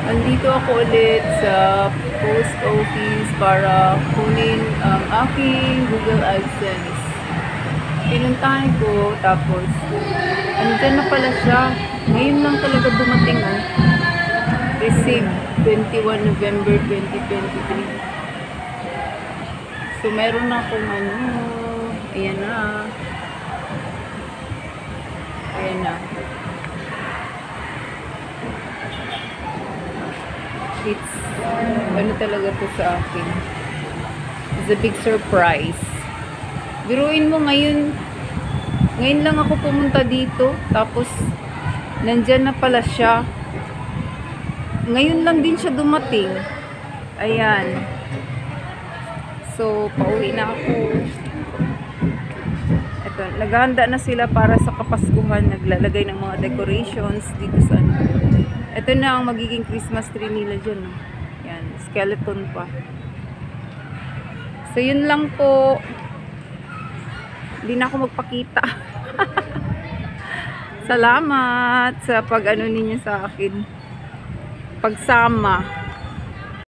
Andito ako ulit sa post office para kunin ang aking Google AdSense. Pinuntahan ko, tapos andyan na pala siya. Ngayon lang talaga dumating, oh. Received 21 November 2023. So meron na akong ayan na. Ayan na. It's talaga to sa akin. It's a big surprise. Biruin mo ngayon lang ako pumunta dito, tapos nandyan na pala siya. Ngayon lang din siya dumating. Ayan. So pauwi na ako. Ito, naghahanda na sila para sa Kapaskuhan, naglalagay ng mga decorations dito sa ito na ang magiging Christmas tree nila dyan. No? Yan, skeleton pa. So, yun lang po. Hindi na ako magpakita. Salamat sa pag-ano ninyo sa akin. Pagsama.